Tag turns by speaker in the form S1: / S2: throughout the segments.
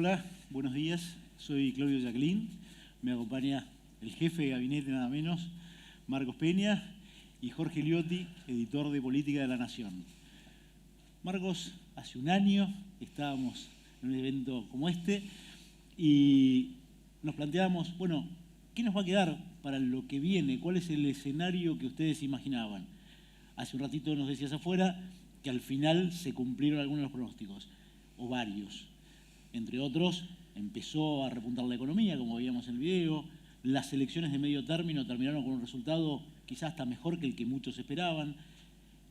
S1: Hola, buenos días. Soy Claudio Jacqueline. Me acompaña el jefe de gabinete, nada menos, Marcos Peña, y Jorge Liotti, editor de Política de la Nación. Marcos, hace un año estábamos en un evento como este y nos planteábamos, bueno, ¿qué nos va a quedar para lo que viene? ¿Cuál es el escenario que ustedes imaginaban? Hace un ratito nos decías afuera que al final se cumplieron algunos de los pronósticos, o varios. Entre otros, empezó a repuntar la economía, como veíamos en el video. Las elecciones de medio término terminaron con un resultado quizás hasta mejor que el que muchos esperaban.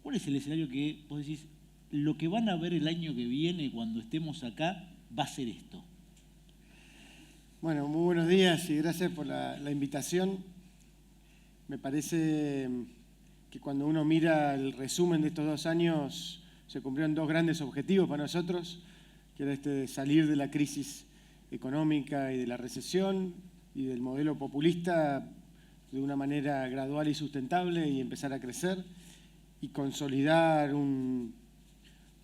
S1: ¿Cuál es el escenario que vos decís, lo que van a ver el año que viene cuando estemos acá va a ser esto?
S2: Bueno, muy buenos días y gracias por la invitación. Me parece que cuando uno mira el resumen de estos 2 años, se cumplieron 2 grandes objetivos para nosotros, que era este de salir de la crisis económica y de la recesión y del modelo populista de una manera gradual y sustentable y empezar a crecer y consolidar un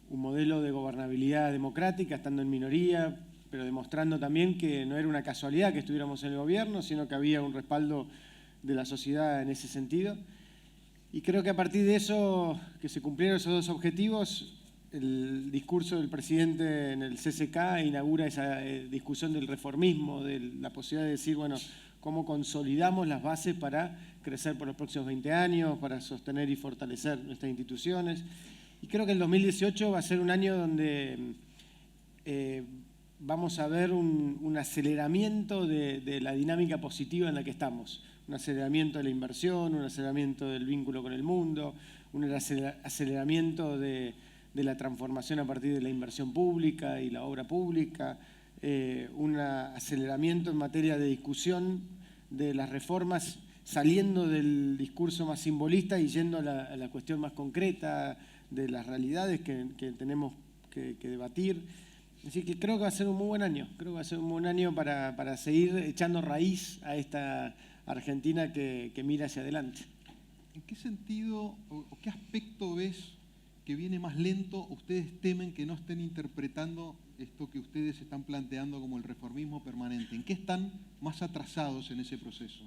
S2: modelo de gobernabilidad democrática, estando en minoría, pero demostrando también que no era una casualidad que estuviéramos en el gobierno, sino que había un respaldo de la sociedad en ese sentido. Y creo que a partir de eso, que se cumplieron esos 2 objetivos, el discurso del presidente en el CCK inaugura esa discusión del reformismo, de la posibilidad de decir, bueno, cómo consolidamos las bases para crecer por los próximos 20 años, para sostener y fortalecer nuestras instituciones. Y creo que el 2018 va a ser un año donde vamos a ver un aceleramiento de la dinámica positiva en la que estamos. Un aceleramiento de la inversión, un aceleramiento del vínculo con el mundo, un aceleramiento de la transformación a partir de la inversión pública y la obra pública, un aceleramiento en materia de discusión de las reformas, saliendo del discurso más simbolista y yendo a la cuestión más concreta de las realidades que tenemos que debatir. Así que creo que va a ser un muy buen año, para seguir echando raíz a esta Argentina que mira hacia adelante.
S3: ¿En qué sentido o qué aspecto ves que viene más lento? ¿Ustedes temen que no estén interpretando esto que ustedes están planteando como el reformismo permanente? ¿En qué están más atrasados en ese proceso?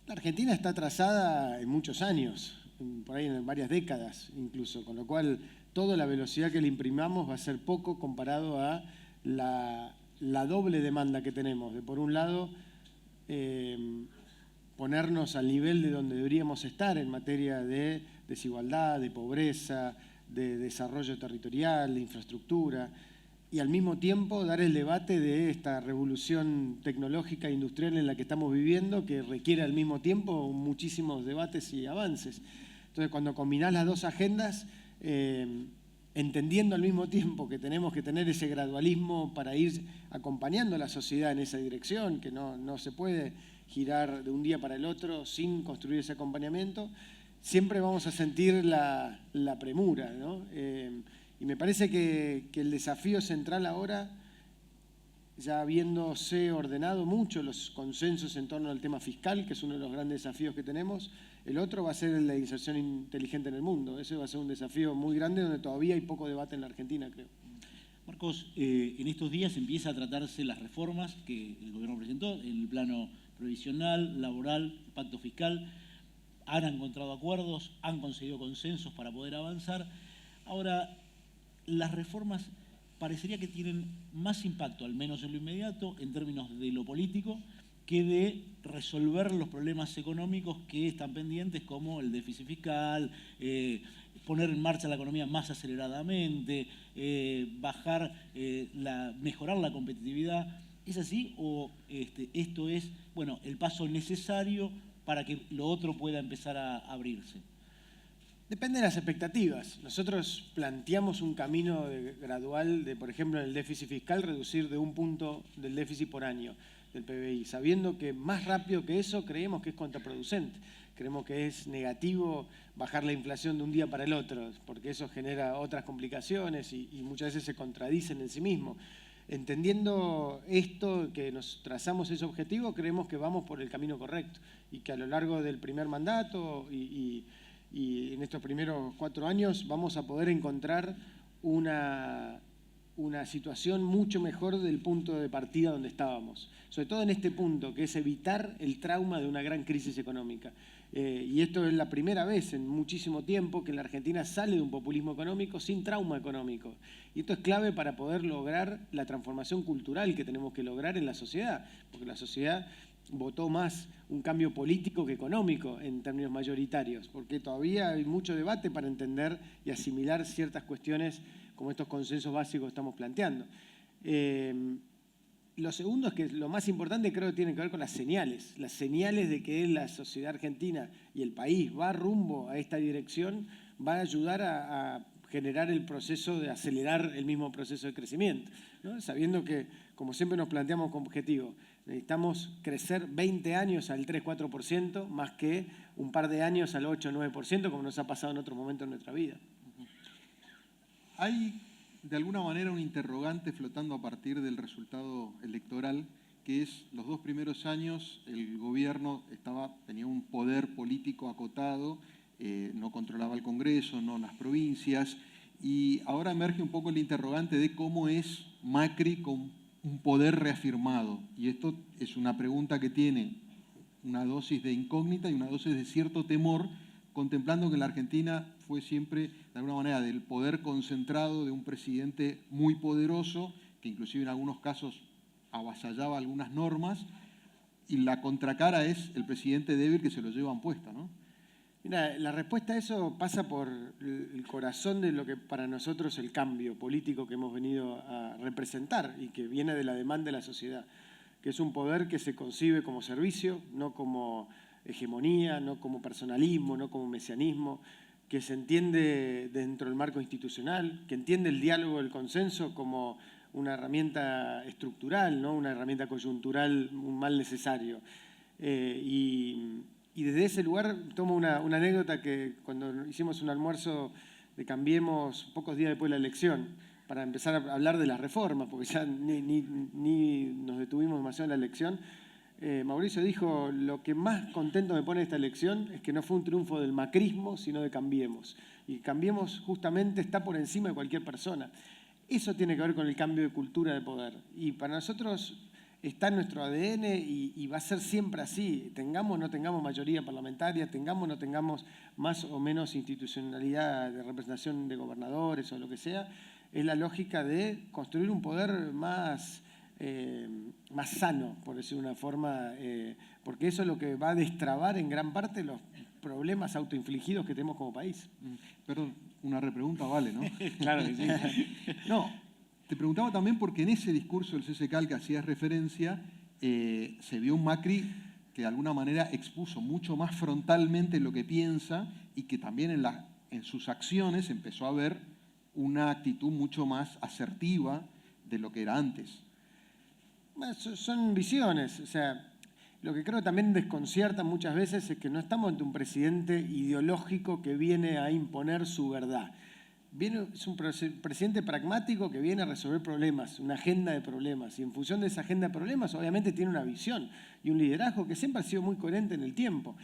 S2: La Argentina está atrasada en muchos años, por ahí en varias décadas incluso, con lo cual toda la velocidad que le imprimamos va a ser poco comparado a la doble demanda que tenemos. De por un lado, ponernos al nivel de donde deberíamos estar en materia de desigualdad, de pobreza, de desarrollo territorial, de infraestructura, y al mismo tiempo dar el debate de esta revolución tecnológica e industrial en la que estamos viviendo, que requiere al mismo tiempo muchísimos debates y avances. Entonces, cuando combinás las 2 agendas, entendiendo al mismo tiempo que tenemos que tener ese gradualismo para ir acompañando a la sociedad en esa dirección, que no se puede girar de un día para el otro sin construir ese acompañamiento, siempre vamos a sentir la premura, ¿no? Y me parece que el desafío central ahora, ya habiéndose ordenado mucho los consensos en torno al tema fiscal, que es uno de los grandes desafíos que tenemos, el otro va a ser el de inserción inteligente en el mundo. Ese va a ser un desafío muy grande donde todavía hay poco debate en la Argentina, creo.
S1: Marcos, en estos días empieza a tratarse las reformas que el gobierno presentó en el plano previsional, laboral, pacto fiscal. Han encontrado acuerdos, han conseguido consensos para poder avanzar. Ahora, las reformas parecería que tienen más impacto, al menos en lo inmediato, en términos de lo político, que de resolver los problemas económicos que están pendientes, como el déficit fiscal, poner en marcha la economía más aceleradamente, mejorar la competitividad. ¿Es así o esto es, bueno, el paso necesario para que lo otro pueda empezar a abrirse?
S2: Depende de las expectativas. Nosotros planteamos un camino gradual de, por ejemplo, en el déficit fiscal, reducir de 1 punto del déficit por año del PBI, sabiendo que más rápido que eso creemos que es contraproducente. Creemos que es negativo bajar la inflación de un día para el otro, porque eso genera otras complicaciones y muchas veces se contradicen en sí mismo. Entendiendo esto, que nos trazamos ese objetivo, creemos que vamos por el camino correcto y que a lo largo del primer mandato y en estos primeros 4 años vamos a poder encontrar un una situación mucho mejor del punto de partida donde estábamos. Sobre todo en este punto, que es evitar el trauma de una gran crisis económica. Y esto es la primera vez en muchísimo tiempo que la Argentina sale de un populismo económico sin trauma económico. Y esto es clave para poder lograr la transformación cultural que tenemos que lograr en la sociedad, porque la sociedad votó más un cambio político que económico en términos mayoritarios, porque todavía hay mucho debate para entender y asimilar ciertas cuestiones como estos consensos básicos que estamos planteando. Lo segundo es que lo más importante creo que tiene que ver con las señales de que la sociedad argentina y el país va rumbo a esta dirección, va a ayudar a generar el proceso de acelerar el mismo proceso de crecimiento, ¿no? Sabiendo que, como siempre nos planteamos como objetivo, necesitamos crecer 20 años al 3-4% más que un par de años al 8-9%, como nos ha pasado en otros momentos de nuestra vida.
S3: Hay, de alguna manera, un interrogante flotando a partir del resultado electoral, que es los 2 primeros años el gobierno tenía un poder político acotado, no controlaba el Congreso, no las provincias, y ahora emerge un poco el interrogante de cómo es Macri con un poder reafirmado. Y esto es una pregunta que tiene una dosis de incógnita y una dosis de cierto temor, contemplando que la Argentina fue siempre, de alguna manera, del poder concentrado de un presidente muy poderoso, que inclusive en algunos casos avasallaba algunas normas, y la contracara es el presidente débil que se lo llevan puesta, ¿no?
S2: Mira, la respuesta a eso pasa por el corazón de lo que para nosotros es el cambio político que hemos venido a representar y que viene de la demanda de la sociedad, que es un poder que se concibe como servicio, no como hegemonía, no como personalismo, no como mesianismo, que se entiende dentro del marco institucional, que entiende el diálogo, el consenso como una herramienta estructural, ¿no? Una herramienta coyuntural, un mal necesario. Y desde ese lugar tomo una anécdota que cuando hicimos un almuerzo de Cambiemos pocos días después de la elección, para empezar a hablar de las reformas, porque ya ni nos detuvimos demasiado en la elección, Mauricio dijo: lo que más contento me pone esta elección es que no fue un triunfo del macrismo, sino de Cambiemos. Y Cambiemos justamente está por encima de cualquier persona. Eso tiene que ver con el cambio de cultura de poder. Y para nosotros está en nuestro ADN y va a ser siempre así. Tengamos o no tengamos mayoría parlamentaria, tengamos o no tengamos más o menos institucionalidad de representación de gobernadores o lo que sea, es la lógica de construir un poder más sano, por decirlo de una forma, porque eso es lo que va a destrabar en gran parte los problemas autoinfligidos que tenemos como país.
S3: Perdón, una repregunta vale, ¿no?
S1: Claro que sí.
S3: No, te preguntaba también porque en ese discurso del CCK al que hacías referencia, se vio un Macri que de alguna manera expuso mucho más frontalmente lo que piensa y que también en sus acciones empezó a ver una actitud mucho más asertiva de lo que era antes.
S2: Son visiones, o sea, lo que creo que también desconcierta muchas veces es que no estamos ante un presidente ideológico que viene a imponer su verdad. Es un presidente pragmático que viene a resolver problemas, una agenda de problemas, y en función de esa agenda de problemas obviamente tiene una visión y un liderazgo que siempre ha sido muy coherente en el tiempo.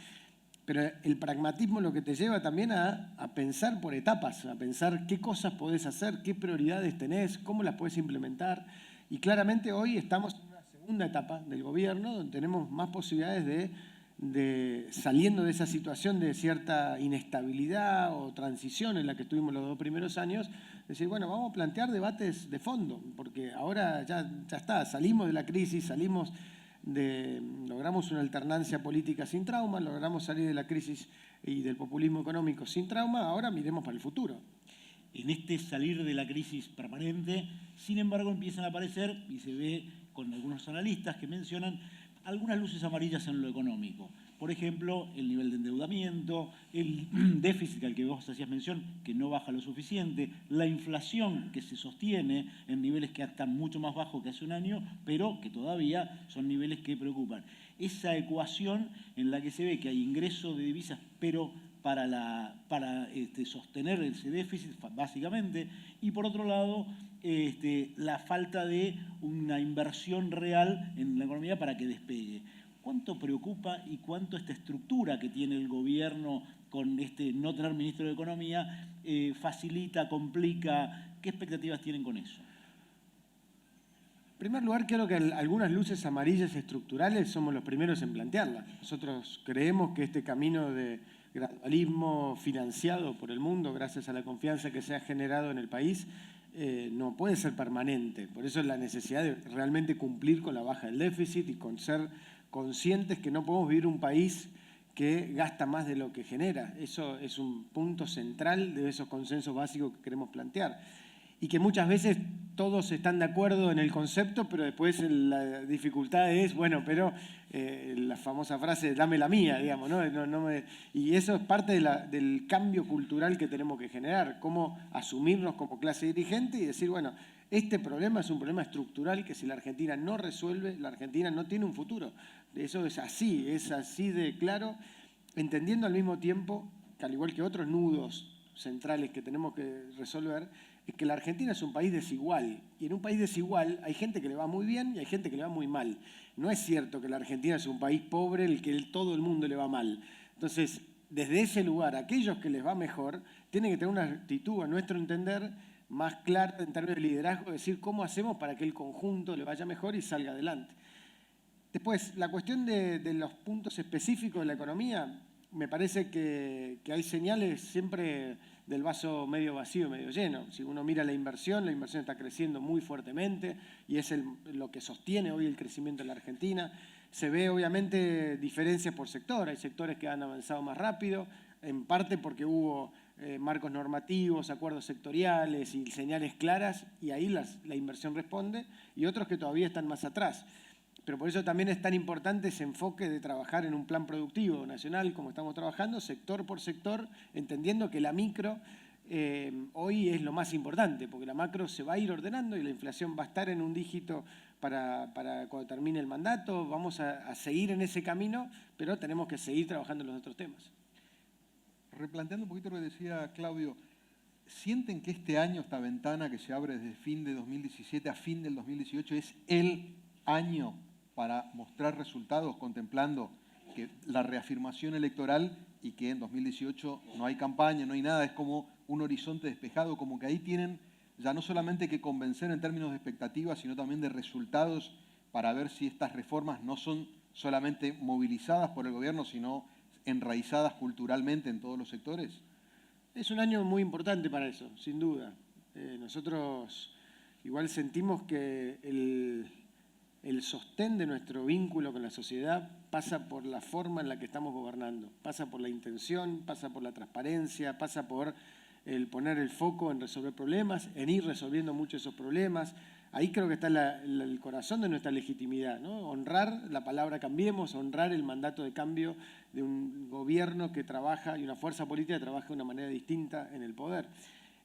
S2: Pero el pragmatismo lo que te lleva también a pensar por etapas, a pensar qué cosas podés hacer, qué prioridades tenés, cómo las podés implementar. Y claramente hoy estamos en una segunda etapa del gobierno donde tenemos más posibilidades de saliendo de esa situación de cierta inestabilidad o transición en la que estuvimos los 2 primeros años, decir, bueno, vamos a plantear debates de fondo, porque ahora ya está, salimos de la crisis, logramos una alternancia política sin trauma, logramos salir de la crisis y del populismo económico sin trauma, ahora miremos para el futuro.
S1: En este salir de la crisis permanente, sin embargo, empiezan a aparecer, y se ve con algunos analistas que mencionan, algunas luces amarillas en lo económico. Por ejemplo, el nivel de endeudamiento, el déficit al que vos hacías mención, que no baja lo suficiente, la inflación que se sostiene en niveles que están mucho más bajos que hace un año, pero que todavía son niveles que preocupan. Esa ecuación en la que se ve que hay ingreso de divisas, pero para sostener ese déficit, básicamente, y por otro lado, la falta de una inversión real en la economía para que despegue. ¿Cuánto preocupa y cuánto esta estructura que tiene el gobierno con no tener ministro de Economía facilita, complica? ¿Qué expectativas tienen con eso?
S2: En primer lugar, creo que algunas luces amarillas estructurales somos los primeros en plantearlas. Nosotros creemos que este camino de gradualismo financiado por el mundo, gracias a la confianza que se ha generado en el país, no puede ser permanente. Por eso la necesidad de realmente cumplir con la baja del déficit y con ser conscientes que no podemos vivir un país que gasta más de lo que genera. Eso es un punto central de esos consensos básicos que queremos plantear. Y que muchas veces todos están de acuerdo en el concepto, pero después la dificultad es, bueno, pero la famosa frase, dame la mía, digamos, ¿no? Y eso es parte del cambio cultural que tenemos que generar, cómo asumirnos como clase dirigente y decir, bueno, este problema es un problema estructural que si la Argentina no resuelve, la Argentina no tiene un futuro. Eso es así de claro, entendiendo al mismo tiempo que al igual que otros nudos centrales que tenemos que resolver, es que la Argentina es un país desigual. Y en un país desigual hay gente que le va muy bien y hay gente que le va muy mal. No es cierto que la Argentina es un país pobre, el que todo el mundo le va mal. Entonces, desde ese lugar, aquellos que les va mejor tienen que tener una actitud, a nuestro entender, más clara en términos de liderazgo, decir cómo hacemos para que el conjunto le vaya mejor y salga adelante. Después, la cuestión de los puntos específicos de la economía, me parece que hay señales siempre del vaso medio vacío, medio lleno. Si uno mira la inversión está creciendo muy fuertemente y es lo que sostiene hoy el crecimiento en la Argentina. Se ve obviamente diferencias por sector. Hay sectores que han avanzado más rápido, en parte porque hubo marcos normativos, acuerdos sectoriales y señales claras, y ahí la inversión responde, y otros que todavía están más atrás. Pero por eso también es tan importante ese enfoque de trabajar en un plan productivo nacional, como estamos trabajando, sector por sector, entendiendo que la micro hoy es lo más importante, porque la macro se va a ir ordenando y la inflación va a estar en un dígito para cuando termine el mandato. Vamos a seguir en ese camino, pero tenemos que seguir trabajando en los otros temas.
S3: Replanteando un poquito lo que decía Claudio, ¿sienten que este año, esta ventana que se abre desde fin de 2017 a fin del 2018, es el año para mostrar resultados, contemplando que la reafirmación electoral y que en 2018 no hay campaña, no hay nada, es como un horizonte despejado, como que ahí tienen ya no solamente que convencer en términos de expectativas, sino también de resultados para ver si estas reformas no son solamente movilizadas por el gobierno, sino enraizadas culturalmente en todos los sectores?
S2: Es un año muy importante para eso, sin duda. Nosotros igual sentimos que el sostén de nuestro vínculo con la sociedad pasa por la forma en la que estamos gobernando, pasa por la intención, pasa por la transparencia, pasa por el poner el foco en resolver problemas, en ir resolviendo muchos de esos problemas. Ahí creo que está el corazón de nuestra legitimidad, ¿no? Honrar la palabra cambiemos, honrar el mandato de cambio de un gobierno que trabaja y una fuerza política que trabaja de una manera distinta en el poder.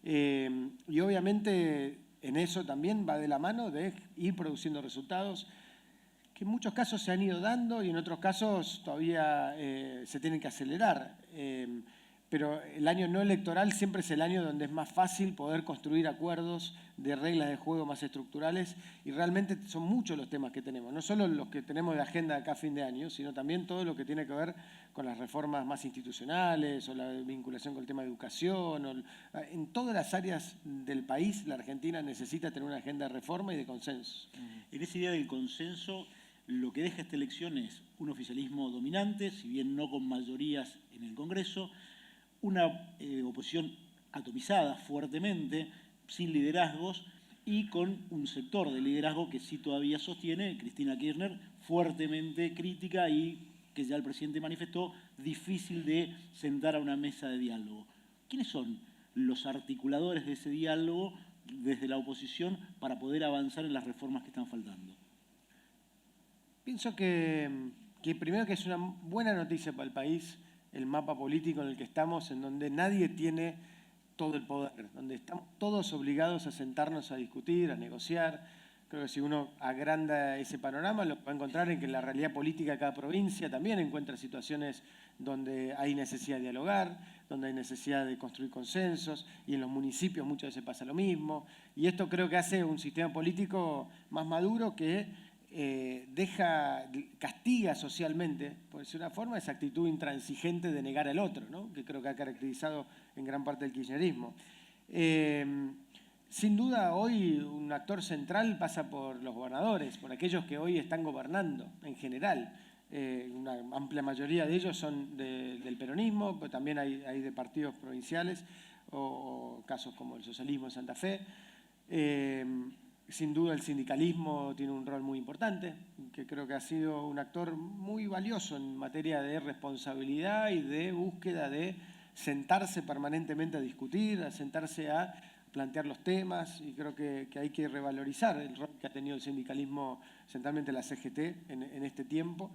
S2: Y obviamente en eso también va de la mano de ir produciendo resultados que en muchos casos se han ido dando y en otros casos todavía se tienen que acelerar. Pero el año no electoral siempre es el año donde es más fácil poder construir acuerdos de reglas de juego más estructurales y realmente son muchos los temas que tenemos, no solo los que tenemos de agenda acá a fin de año, sino también todo lo que tiene que ver con las reformas más institucionales o la vinculación con el tema de educación. En todas las áreas del país, la Argentina necesita tener una agenda de reforma y de consenso.
S1: En esa idea del consenso, lo que deja esta elección es un oficialismo dominante, si bien no con mayorías en el Congreso, una oposición atomizada fuertemente, sin liderazgos y con un sector de liderazgo que sí todavía sostiene, Cristina Kirchner, fuertemente crítica y que ya el presidente manifestó, difícil de sentar a una mesa de diálogo. ¿Quiénes son los articuladores de ese diálogo desde la oposición para poder avanzar en las reformas que están faltando?
S2: Pienso que primero que es una buena noticia para el país el mapa político en el que estamos, en donde nadie tiene todo el poder, donde estamos todos obligados a sentarnos a discutir, a negociar. Creo que si uno agranda ese panorama, lo va a encontrar en que la realidad política de cada provincia también encuentra situaciones donde hay necesidad de dialogar, donde hay necesidad de construir consensos, y en los municipios muchas veces pasa lo mismo. Y esto creo que hace un sistema político más maduro que castiga socialmente, por decir una forma, esa actitud intransigente de negar al otro, ¿no? Que creo que ha caracterizado en gran parte el kirchnerismo. Sin duda, hoy un actor central pasa por los gobernadores, por aquellos que hoy están gobernando en general. Una amplia mayoría de ellos son del peronismo, pero también hay de partidos provinciales o casos como el socialismo en Santa Fe. Sin duda el sindicalismo tiene un rol muy importante, que creo que ha sido un actor muy valioso en materia de responsabilidad y de búsqueda de sentarse permanentemente a discutir, a sentarse a plantear los temas, y creo que hay que revalorizar el rol que ha tenido el sindicalismo, centralmente la CGT, en este tiempo.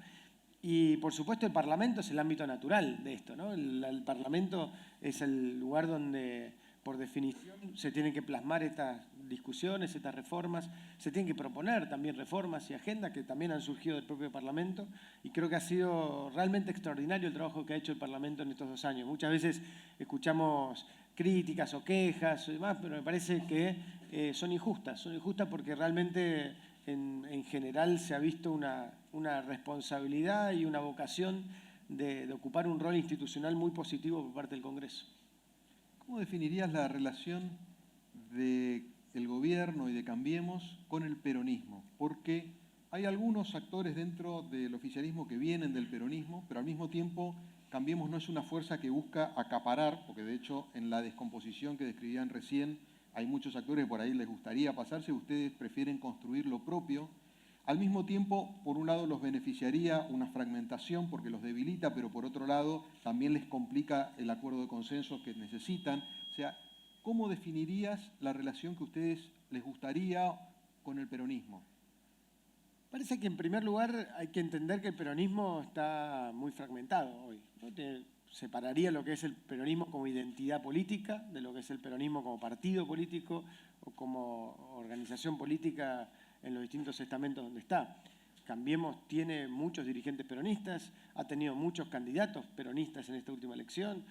S2: Y por supuesto el Parlamento es el ámbito natural de esto, ¿no? El Parlamento es el lugar donde, por definición, se tienen que plasmar estas discusiones, estas reformas, se tienen que proponer también reformas y agendas que también han surgido del propio Parlamento, y creo que ha sido realmente extraordinario el trabajo que ha hecho el Parlamento en estos 2 años. Muchas veces escuchamos críticas o quejas y demás, pero me parece que son injustas porque realmente en general se ha visto una responsabilidad y una vocación de ocupar un rol institucional muy positivo por parte del Congreso.
S3: ¿Cómo definirías la relación del gobierno y de Cambiemos con el peronismo? Porque hay algunos actores dentro del oficialismo que vienen del peronismo, pero al mismo tiempo Cambiemos no es una fuerza que busca acaparar, porque de hecho en la descomposición que describían recién hay muchos actores que por ahí les gustaría pasarse, ustedes prefieren construir lo propio. Al mismo tiempo, por un lado los beneficiaría una fragmentación porque los debilita, pero por otro lado también les complica el acuerdo de consenso que necesitan. O sea, ¿cómo definirías la relación que a ustedes les gustaría con el peronismo?
S2: Parece que en primer lugar hay que entender que el peronismo está muy fragmentado hoy, ¿no? Separaría lo que es el peronismo como identidad política de lo que es el peronismo como partido político o como organización política en los distintos estamentos donde está. Cambiemos tiene muchos dirigentes peronistas, ha tenido muchos candidatos peronistas en esta última elección,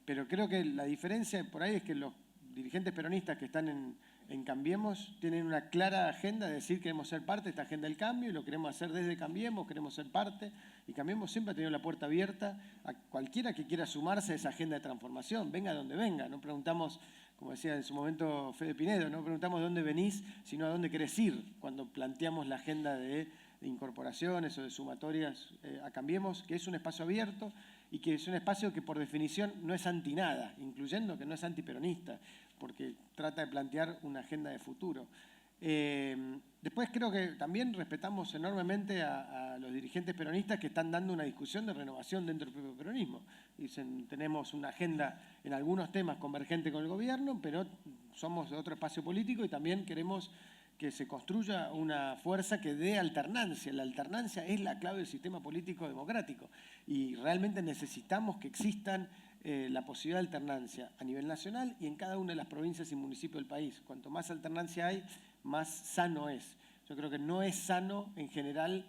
S2: pero creo que la diferencia por ahí es que los dirigentes peronistas que están en Cambiemos tienen una clara agenda de decir queremos ser parte de esta agenda del cambio y lo queremos hacer desde Cambiemos, queremos ser parte, y Cambiemos siempre ha tenido la puerta abierta a cualquiera que quiera sumarse a esa agenda de transformación, venga donde venga. No preguntamos, como decía en su momento Fede Pinedo, no preguntamos de dónde venís, sino a dónde querés ir cuando planteamos la agenda de incorporaciones o de sumatorias a Cambiemos, que es un espacio abierto y que es un espacio que por definición no es anti nada, incluyendo que no es antiperonista, porque trata de plantear una agenda de futuro. Después creo que también respetamos enormemente a los dirigentes peronistas que están dando una discusión de renovación dentro del propio peronismo. Dicen, tenemos una agenda en algunos temas convergente con el gobierno, pero somos de otro espacio político y también queremos que se construya una fuerza que dé alternancia. La alternancia es la clave del sistema político democrático y realmente necesitamos que existan la posibilidad de alternancia a nivel nacional y en cada una de las provincias y municipios del país. Cuanto más alternancia hay, más sano es. Yo creo que no es sano en general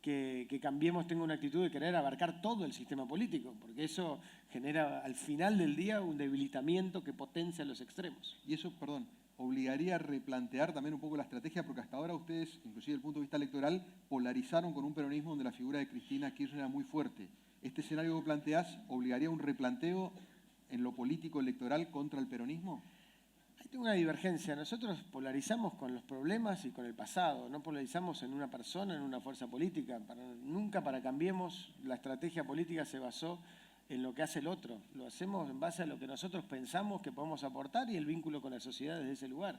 S2: que Cambiemos tenga una actitud de querer abarcar todo el sistema político, porque eso genera al final del día un debilitamiento que potencia los extremos.
S3: Y eso, perdón, obligaría a replantear también un poco la estrategia, porque hasta ahora ustedes, inclusive desde el punto de vista electoral, polarizaron con un peronismo donde la figura de Cristina Kirchner era muy fuerte. ¿Este escenario que planteás obligaría a un replanteo en lo político electoral contra el peronismo?
S2: Ahí tengo una divergencia. Nosotros polarizamos con los problemas y con el pasado. No polarizamos en una persona, en una fuerza política. Nunca para Cambiemos la estrategia política se basó en lo que hace el otro. Lo hacemos en base a lo que nosotros pensamos que podemos aportar y el vínculo con la sociedad desde ese lugar.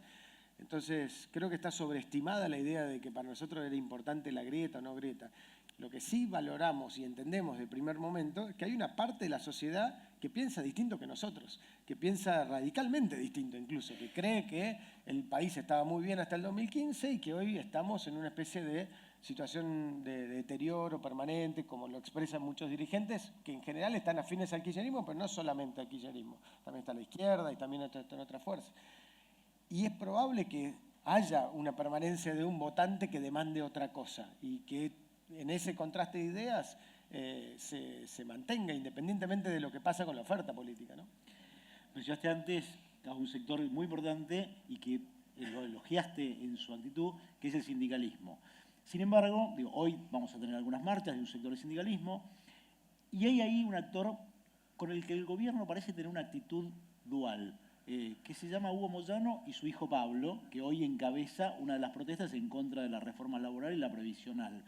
S2: Entonces, creo que está sobreestimada la idea de que para nosotros era importante la grieta o no grieta. Lo que sí valoramos y entendemos de primer momento es que hay una parte de la sociedad que piensa distinto que nosotros, que piensa radicalmente distinto incluso, que cree que el país estaba muy bien hasta el 2015 y que hoy estamos en una especie de situación de deterioro permanente, como lo expresan muchos dirigentes, que en general están afines al kirchnerismo, pero no solamente al kirchnerismo, también está la izquierda y también están otras fuerzas. Y es probable que haya una permanencia de un votante que demande otra cosa y que en ese contraste de ideas se mantenga independientemente de lo que pasa con la oferta política, ¿no?
S1: Mencionaste antes a un sector muy importante y que lo elogiaste en su actitud, que es el sindicalismo. Sin embargo, hoy vamos a tener algunas marchas de un sector de sindicalismo y hay ahí un actor con el que el gobierno parece tener una actitud dual. que se llama Hugo Moyano y su hijo Pablo, que hoy encabeza una de las protestas en contra de la reforma laboral y la previsional.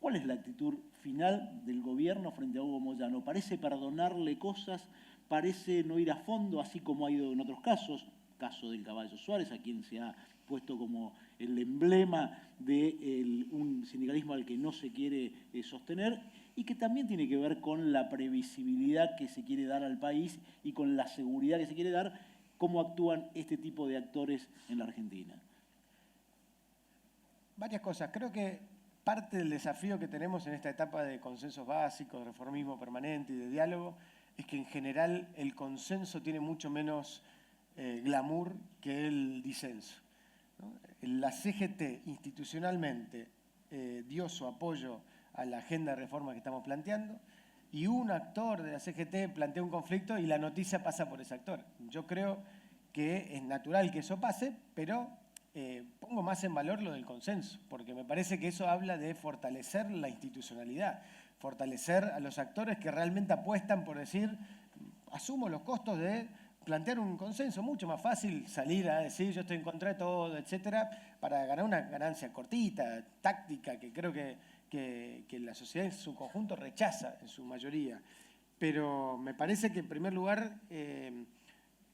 S1: ¿Cuál es la actitud final del gobierno frente a Hugo Moyano? ¿Parece perdonarle cosas? ¿Parece no ir a fondo, así como ha ido en otros casos? Caso del Caballo Suárez, a quien se ha puesto como el emblema de un sindicalismo al que no se quiere sostener y que también tiene que ver con la previsibilidad que se quiere dar al país y con la seguridad que se quiere dar, cómo actúan este tipo de actores en la Argentina.
S2: Varias cosas. Creo que parte del desafío que tenemos en esta etapa de consensos básicos, de reformismo permanente y de diálogo, es que en general el consenso tiene mucho menos glamour que el disenso, ¿no? La CGT institucionalmente dio su apoyo a la agenda de reforma que estamos planteando y un actor de la CGT plantea un conflicto y la noticia pasa por ese actor. Yo creo que es natural que eso pase, pero pongo más en valor lo del consenso, porque me parece que eso habla de fortalecer la institucionalidad, fortalecer a los actores que realmente apuestan por decir, asumo los costos de plantear un consenso. Mucho más fácil salir a decir yo estoy en contra de todo, etcétera, para ganar una ganancia cortita, táctica, que creo que la sociedad en su conjunto rechaza en su mayoría. Pero me parece que en primer lugar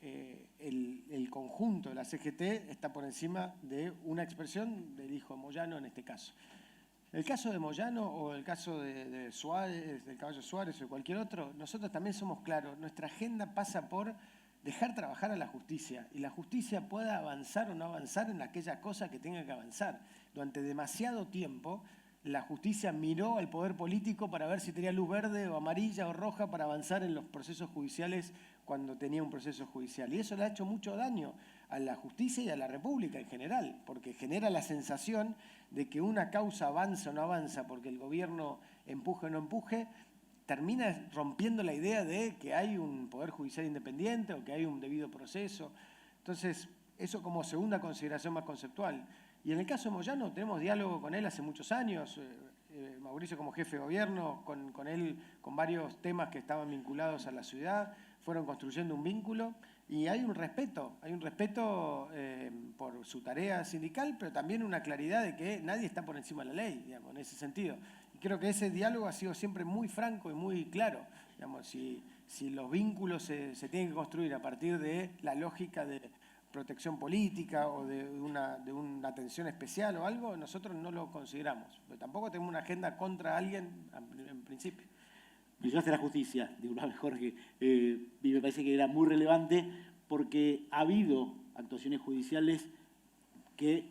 S2: el conjunto de la CGT está por encima de una expresión del hijo de Moyano en este caso. El caso de Moyano o el caso de Suárez, del Caballo Suárez o de cualquier otro, nosotros también somos claros. Nuestra agenda pasa por dejar trabajar a la justicia y la justicia pueda avanzar o no avanzar en aquellas cosas que tenga que avanzar. Durante demasiado tiempo la justicia miró al poder político para ver si tenía luz verde o amarilla o roja para avanzar en los procesos judiciales cuando tenía un proceso judicial. Y eso le ha hecho mucho daño a la justicia y a la República en general, porque genera la sensación de que una causa avanza o no avanza porque el gobierno empuje o no empuje, termina rompiendo la idea de que hay un poder judicial independiente o que hay un debido proceso. Entonces, eso como segunda consideración más conceptual. Y en el caso de Moyano tenemos diálogo con él hace muchos años, Mauricio como jefe de gobierno, con él con varios temas que estaban vinculados a la ciudad, fueron construyendo un vínculo y hay un respeto por su tarea sindical, pero también una claridad de que nadie está por encima de la ley, digamos, en ese sentido. Y creo que ese diálogo ha sido siempre muy franco y muy claro. Digamos, si los vínculos se tienen que construir a partir de la lógica de protección política o de una atención especial o algo, nosotros no lo consideramos. Pero tampoco tenemos una agenda contra alguien en principio.
S1: Mencionaste la justicia, disculpame Jorge, y me parece que era muy relevante porque ha habido actuaciones judiciales que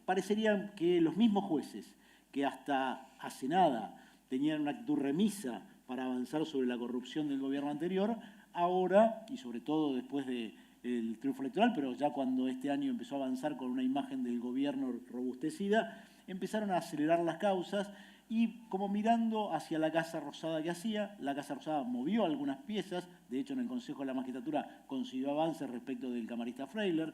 S1: parecerían que los mismos jueces que hasta hace nada tenían una actitud remisa para avanzar sobre la corrupción del gobierno anterior, ahora, y sobre todo después del triunfo electoral, pero ya cuando este año empezó a avanzar con una imagen del gobierno robustecida, empezaron a acelerar las causas y como mirando hacia la Casa Rosada que hacía, la Casa Rosada movió algunas piezas, de hecho en el Consejo de la Magistratura consiguió avances respecto del camarista Freiler.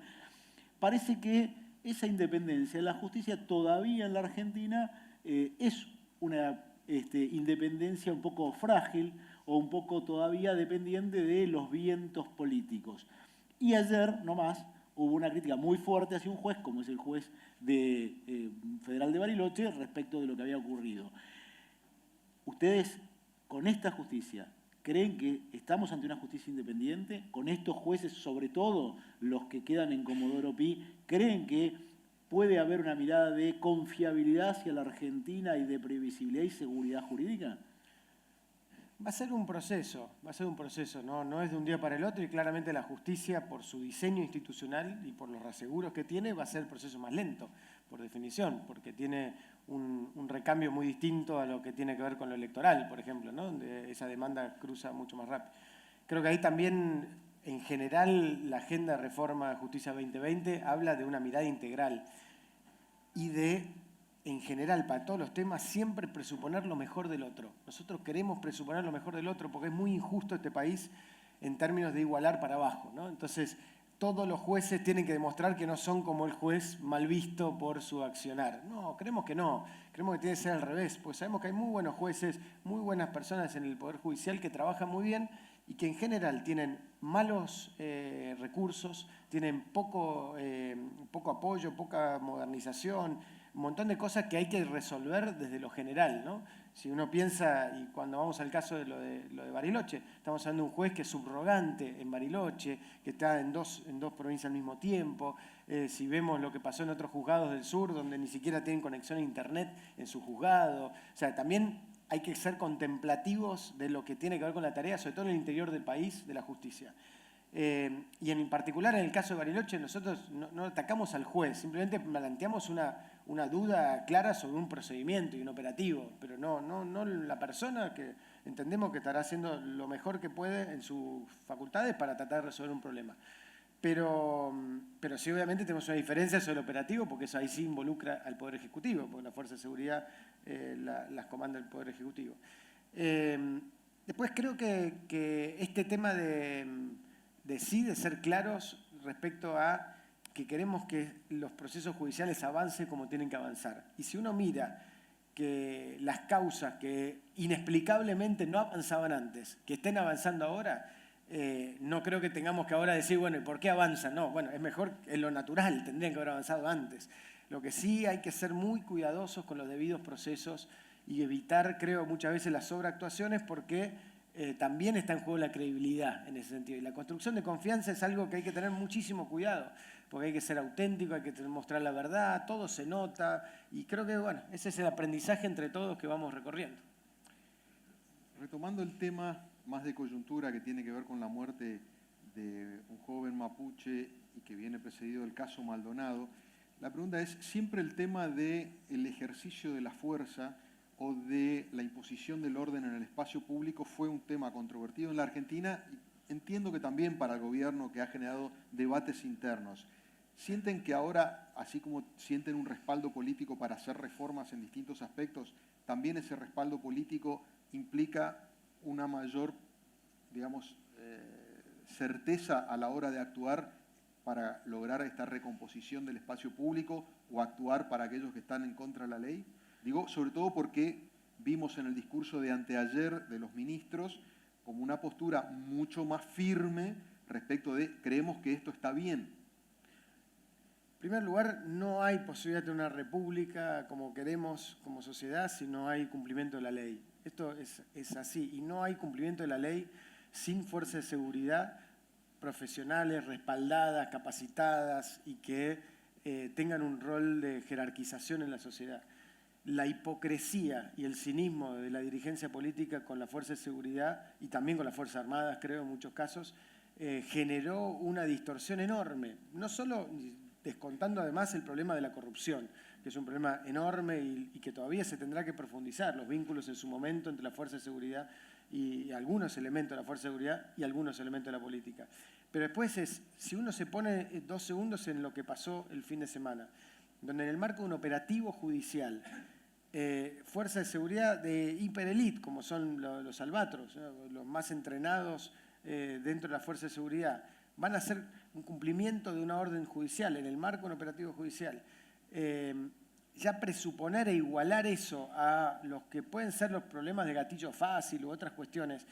S1: Parece que esa independencia de la justicia todavía en la Argentina es una independencia un poco frágil o un poco todavía dependiente de los vientos políticos. Y ayer nomás hubo una crítica muy fuerte hacia un juez, como es el juez federal de Bariloche, respecto de lo que había ocurrido. ¿Ustedes con esta justicia creen que estamos ante una justicia independiente? ¿Con estos jueces, sobre todo los que quedan en Comodoro Pi, creen que puede haber una mirada de confiabilidad hacia la Argentina y de previsibilidad y seguridad jurídica?
S2: Va a ser un proceso, no es de un día para el otro y claramente la justicia por su diseño institucional y por los reaseguros que tiene va a ser el proceso más lento, por definición, porque tiene un recambio muy distinto a lo que tiene que ver con lo electoral, por ejemplo, ¿no? Donde esa demanda cruza mucho más rápido. Creo que ahí también, en general, la Agenda de Reforma de Justicia 2020 habla de una mirada integral y de, en general, para todos los temas, siempre presuponer lo mejor del otro. Nosotros queremos presuponer lo mejor del otro porque es muy injusto este país en términos de igualar para abajo, ¿no? Entonces, todos los jueces tienen que demostrar que no son como el juez mal visto por su accionar. No, creemos que tiene que ser al revés, pues sabemos que hay muy buenos jueces, muy buenas personas en el Poder Judicial que trabajan muy bien y que en general tienen malos recursos, tienen poco apoyo, poca modernización, un montón de cosas que hay que resolver desde lo general, ¿no? Si uno piensa, y cuando vamos al caso de lo de Bariloche, estamos hablando de un juez que es subrogante en Bariloche, que está en dos provincias al mismo tiempo. Si vemos lo que pasó en otros juzgados del sur, donde ni siquiera tienen conexión a internet en su juzgado. O sea, también hay que ser contemplativos de lo que tiene que ver con la tarea, sobre todo en el interior del país, de la justicia. Y en particular en el caso de Bariloche, nosotros no atacamos al juez, simplemente planteamos una duda clara sobre un procedimiento y un operativo, pero no la persona, que entendemos que estará haciendo lo mejor que puede en sus facultades para tratar de resolver un problema. Pero sí, obviamente tenemos una diferencia sobre el operativo, porque eso ahí sí involucra al Poder Ejecutivo, porque la Fuerza de Seguridad las comanda el Poder Ejecutivo. Después creo que este tema de ser claros respecto a que queremos que los procesos judiciales avancen como tienen que avanzar. Y si uno mira que las causas que inexplicablemente no avanzaban antes, que estén avanzando ahora, no creo que tengamos que ahora decir, bueno, ¿y por qué avanzan? No, bueno, es mejor, en lo natural, tendrían que haber avanzado antes. Lo que sí hay que ser muy cuidadosos con los debidos procesos y evitar, creo, muchas veces las sobreactuaciones, porque también está en juego la credibilidad en ese sentido. Y la construcción de confianza es algo que hay que tener muchísimo cuidado, porque hay que ser auténtico, hay que mostrar la verdad, todo se nota, y creo que, bueno, ese es el aprendizaje entre todos que vamos recorriendo.
S3: Retomando el tema más de coyuntura que tiene que ver con la muerte de un joven mapuche y que viene precedido del caso Maldonado, la pregunta es, ¿siempre el tema del ejercicio de la fuerza o de la imposición del orden en el espacio público fue un tema controvertido en la Argentina? Entiendo que también para el gobierno, que ha generado debates internos. ¿Sienten que ahora, así como sienten un respaldo político para hacer reformas en distintos aspectos, también ese respaldo político implica una mayor, digamos, certeza a la hora de actuar para lograr esta recomposición del espacio público o actuar para aquellos que están en contra de la ley? Digo, sobre todo porque vimos en el discurso de anteayer de los ministros como una postura mucho más firme respecto de creemos que esto está bien.
S2: En primer lugar, no hay posibilidad de una república como queremos como sociedad si no hay cumplimiento de la ley. Esto es así, y no hay cumplimiento de la ley sin fuerzas de seguridad profesionales, respaldadas, capacitadas y que tengan un rol de jerarquización en la sociedad. La hipocresía y el cinismo de la dirigencia política con las fuerzas de seguridad y también con las Fuerzas Armadas, creo, en muchos casos, generó una distorsión enorme. No solo descontando además el problema de la corrupción, que es un problema enorme y que todavía se tendrá que profundizar, los vínculos en su momento entre la Fuerza de Seguridad y algunos elementos de la Fuerza de Seguridad y algunos elementos de la política. Pero después si uno se pone 2 segundos en lo que pasó el fin de semana, donde en el marco de un operativo judicial, fuerzas de seguridad de hiperelite, como son los albatros, los más entrenados dentro de la fuerza de seguridad, van a hacer un cumplimiento de una orden judicial en el marco de un operativo judicial. Ya presuponer e igualar eso a los que pueden ser los problemas de gatillo fácil u otras cuestiones,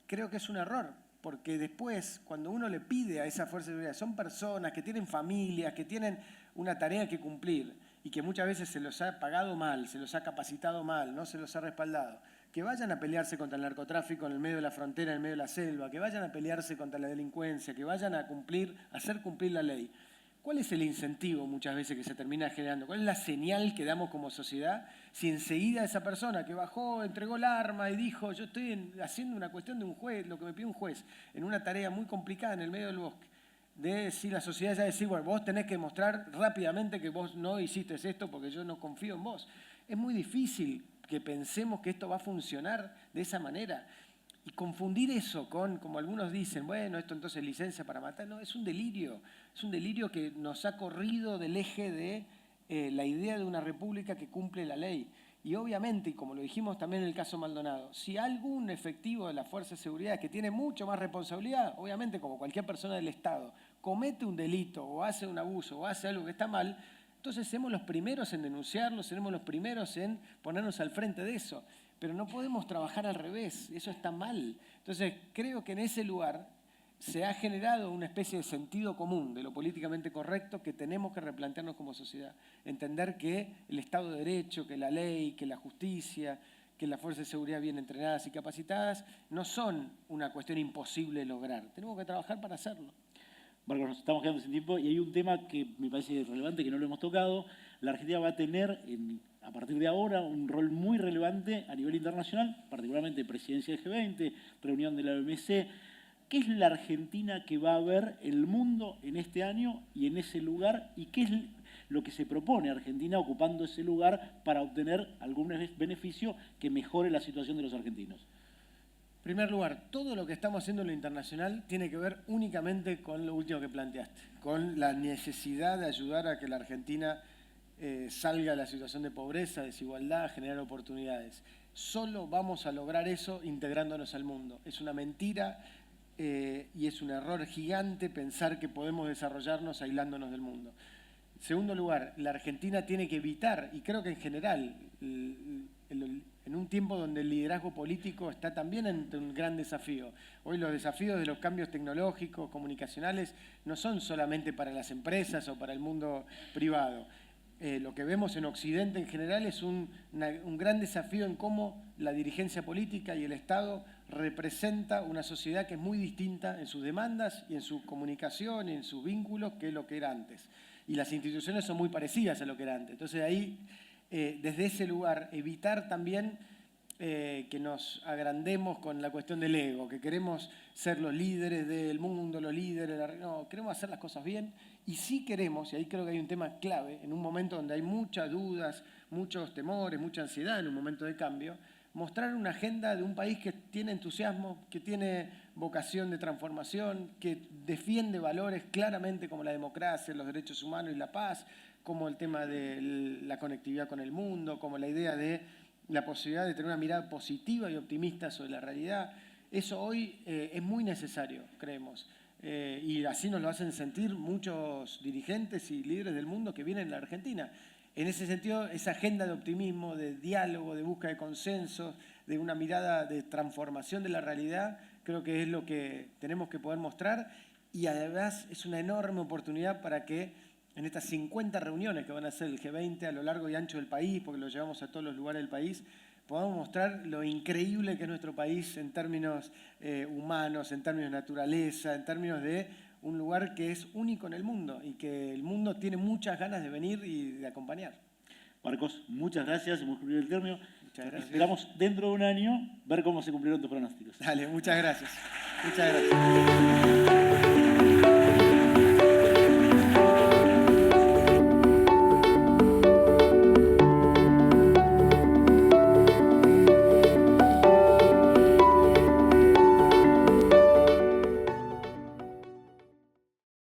S2: creo que es un error, porque después, cuando uno le pide a esa fuerza de seguridad, son personas que tienen familias, que tienen una tarea que cumplir y que muchas veces se los ha pagado mal, se los ha capacitado mal, no se los ha respaldado, que vayan a pelearse contra el narcotráfico en el medio de la frontera, en el medio de la selva, que vayan a pelearse contra la delincuencia, que vayan a hacer cumplir la ley. ¿Cuál es el incentivo muchas veces que se termina generando? ¿Cuál es la señal que damos como sociedad si enseguida esa persona que bajó, entregó el arma y dijo yo estoy haciendo una cuestión de un juez, lo que me pide un juez, en una tarea muy complicada en el medio del bosque, de decir la sociedad ya decir, bueno, vos tenés que mostrar rápidamente que vos no hiciste esto porque yo no confío en vos? Es muy difícil que pensemos que esto va a funcionar de esa manera. Y confundir eso con, como algunos dicen, bueno, esto entonces es licencia para matar, no, es un delirio que nos ha corrido del eje de la idea de una república que cumple la ley. Y obviamente, y como lo dijimos también en el caso Maldonado, si algún efectivo de la Fuerza de Seguridad que tiene mucho más responsabilidad, obviamente como cualquier persona del Estado, comete un delito o hace un abuso o hace algo que está mal, entonces seremos los primeros en denunciarlo, seremos los primeros en ponernos al frente de eso. pero no podemos trabajar al revés, eso está mal. Entonces, creo que en ese lugar se ha generado una especie de sentido común de lo políticamente correcto que tenemos que replantearnos como sociedad. Entender que el Estado de Derecho, que la ley, que la justicia, que las fuerzas de seguridad bien entrenadas y capacitadas no son una cuestión imposible de lograr. Tenemos que trabajar para hacerlo.
S1: Marcos, nos estamos quedando sin tiempo y hay un tema que me parece relevante, que no lo hemos tocado. La Argentina va a tener, a partir de ahora, un rol muy relevante a nivel internacional, particularmente presidencia del G20, reunión de la OMC. ¿Qué es la Argentina que va a ver el mundo en este año y en ese lugar? ¿Y qué es lo que se propone Argentina ocupando ese lugar para obtener algún beneficio que mejore la situación de los argentinos?
S2: En primer lugar, todo lo que estamos haciendo en lo internacional tiene que ver únicamente con lo último que planteaste, con la necesidad de ayudar a que la Argentina salga de la situación de pobreza, desigualdad, generar oportunidades. Solo vamos a lograr eso integrándonos al mundo. Es una mentira y es un error gigante pensar que podemos desarrollarnos aislándonos del mundo. En segundo lugar, la Argentina tiene que evitar, y creo que en general, en un tiempo donde el liderazgo político está también ante un gran desafío. Hoy los desafíos de los cambios tecnológicos, comunicacionales, no son solamente para las empresas o para el mundo privado. Lo que vemos en Occidente en general es un gran desafío en cómo la dirigencia política y el Estado representa una sociedad que es muy distinta en sus demandas y en su comunicación y en sus vínculos que lo que era antes. Y las instituciones son muy parecidas a lo que era antes. Entonces ahí, desde ese lugar, evitar también que nos agrandemos con la cuestión del ego, que queremos ser los líderes del mundo, los líderes, no, queremos hacer las cosas bien y sí queremos, y ahí creo que hay un tema clave, en un momento donde hay muchas dudas, muchos temores, mucha ansiedad en un momento de cambio, mostrar una agenda de un país que tiene entusiasmo, que tiene vocación de transformación, que defiende valores claramente como la democracia, los derechos humanos y la paz, como el tema de la conectividad con el mundo, como la idea de la posibilidad de tener una mirada positiva y optimista sobre la realidad. Eso hoy es muy necesario, creemos. Y así nos lo hacen sentir muchos dirigentes y líderes del mundo que vienen a la Argentina. En ese sentido, esa agenda de optimismo, de diálogo, de búsqueda de consensos, de una mirada de transformación de la realidad, creo que es lo que tenemos que poder mostrar y además es una enorme oportunidad para que en estas 50 reuniones que van a hacer el G20 a lo largo y ancho del país, porque lo llevamos a todos los lugares del país, podamos mostrar lo increíble que es nuestro país en términos humanos, en términos de naturaleza, en términos de un lugar que es único en el mundo y que el mundo tiene muchas ganas de venir y de acompañar.
S1: Marcos, muchas gracias, hemos cumplido el término.
S2: Muchas gracias.
S1: Esperamos dentro de un año ver cómo se cumplieron tus pronósticos.
S2: Dale, muchas gracias. Muchas gracias.